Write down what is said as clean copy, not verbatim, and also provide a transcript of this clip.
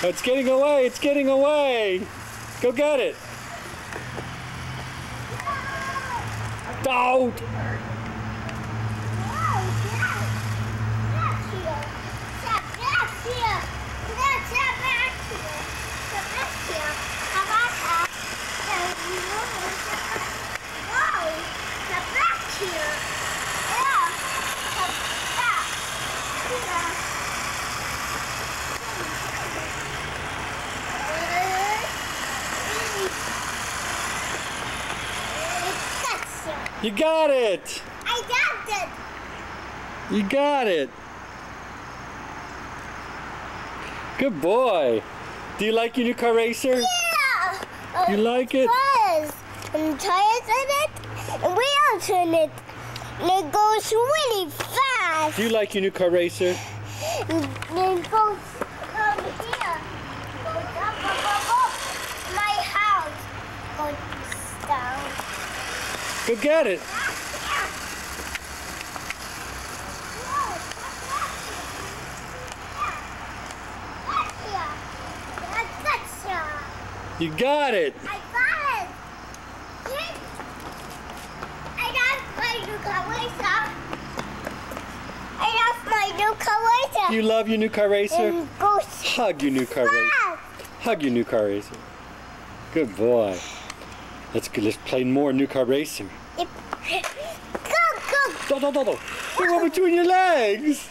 It's getting away. It's getting away. Go get it. Don't. You got it! I got it! You got it! Good boy! Do you like your new car racer? Yeah! You like it? Yes! And tires in it, and wheels in it, and it goes really fast. Do you like your new car racer? And it goes from here, goes up, up. My house goes down. Go get it! You got it! I got it! I got my new car racer. I love my new car racer. You love your new car racer? And goes Hug your new car racer. fast. Hug your new car racer. Good boy. Let's play more new car racing. Go. Don't. Go between your legs.